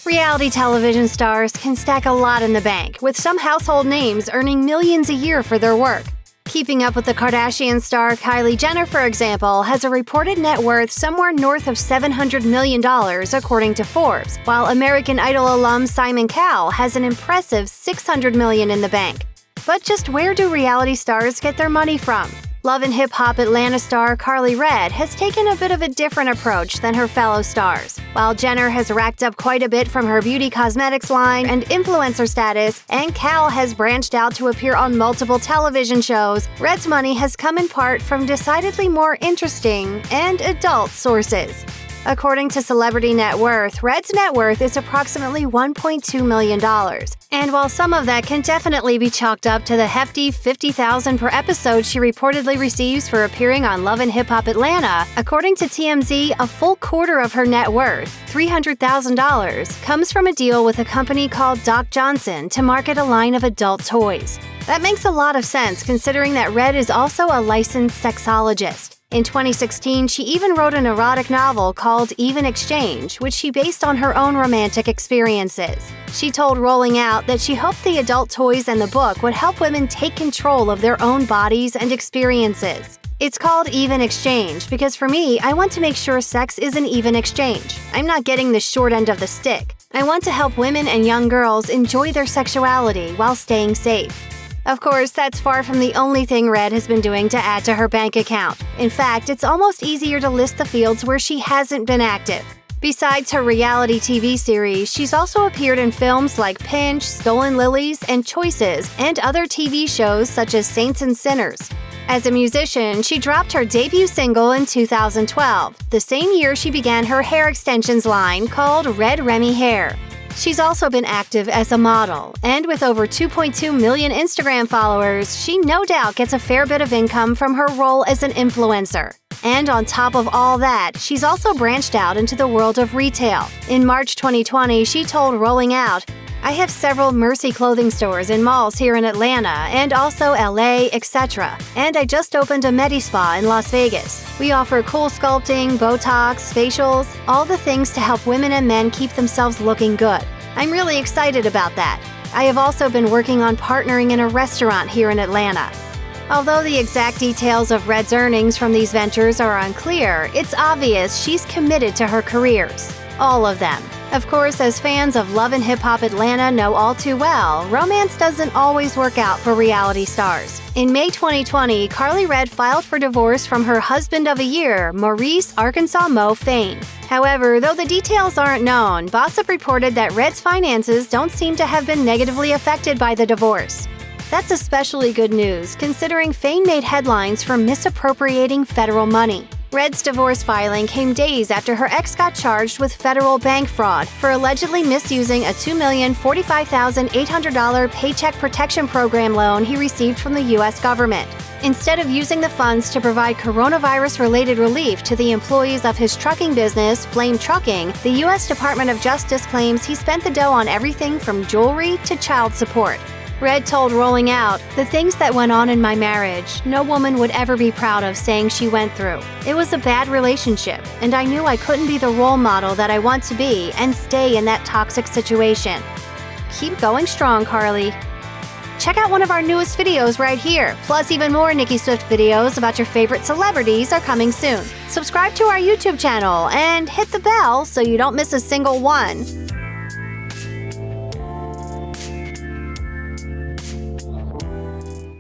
Reality television stars can stack a lot in the bank, with some household names earning millions a year for their work. Keeping Up with the Kardashians star Kylie Jenner, for example, has a reported net worth somewhere north of $700 million, according to Forbes, while American Idol alum Simon Cowell has an impressive $600 million in the bank. But just where do reality stars get their money from? Love and Hip Hop Atlanta star Karlie Redd has taken a bit of a different approach than her fellow stars. While Jenner has racked up quite a bit from her beauty cosmetics line and influencer status, and Cowell has branched out to appear on multiple television shows, Redd's money has come in part from decidedly more interesting and adult sources. According to Celebrity Net Worth, Redd's net worth is approximately $1.2 million. And while some of that can definitely be chalked up to the hefty $50,000 per episode she reportedly receives for appearing on Love and Hip Hop Atlanta, according to TMZ, a full quarter of her net worth, $300,000, comes from a deal with a company called Doc Johnson to market a line of adult toys. That makes a lot of sense considering that Redd is also a licensed sexologist. In 2016, she even wrote an erotic novel called Even Exchange, which she based on her own romantic experiences. She told Rolling Out that she hoped the adult toys and the book would help women take control of their own bodies and experiences. It's called Even Exchange because for me, I want to make sure sex is an even exchange. I'm not getting the short end of the stick. I want to help women and young girls enjoy their sexuality while staying safe. Of course, that's far from the only thing Redd has been doing to add to her bank account. In fact, it's almost easier to list the fields where she hasn't been active. Besides her reality TV series, she's also appeared in films like Pinch, Stolen Lilies, and Choices, and other TV shows such as Saints and Sinners. As a musician, she dropped her debut single in 2012, the same year she began her hair extensions line called Red Remy Hair. She's also been active as a model, and with over 2.2 million Instagram followers, she no doubt gets a fair bit of income from her role as an influencer. And on top of all that, she's also branched out into the world of retail. In March 2020, she told Rolling Out, "I have several Mercy clothing stores in malls here in Atlanta and also LA, etc. And I just opened a Medi-Spa in Las Vegas. We offer cool sculpting, Botox, facials, all the things to help women and men keep themselves looking good. I'm really excited about that. I have also been working on partnering in a restaurant here in Atlanta." Although the exact details of Redd's earnings from these ventures are unclear, it's obvious she's committed to her careers. All of them. Of course, as fans of Love and Hip Hop Atlanta know all too well, romance doesn't always work out for reality stars. In May 2020, Karlie Redd filed for divorce from her husband of a year, Maurice Arkansas Mo Fain. However, though the details aren't known, Gossip reported that Redd's finances don't seem to have been negatively affected by the divorce. That's especially good news, considering Fain made headlines for misappropriating federal money. Redd's divorce filing came days after her ex got charged with federal bank fraud for allegedly misusing a $2,045,800 Paycheck Protection Program loan he received from the U.S. government. Instead of using the funds to provide coronavirus-related relief to the employees of his trucking business, Flame Trucking, the U.S. Department of Justice claims he spent the dough on everything from jewelry to child support. Redd told Rolling Out, "The things that went on in my marriage, no woman would ever be proud of saying she went through. It was a bad relationship, and I knew I couldn't be the role model that I want to be and stay in that toxic situation." Keep going strong, Karlie. Check out one of our newest videos right here. Plus, even more Nicki Swift videos about your favorite celebrities are coming soon. Subscribe to our YouTube channel and hit the bell so you don't miss a single one.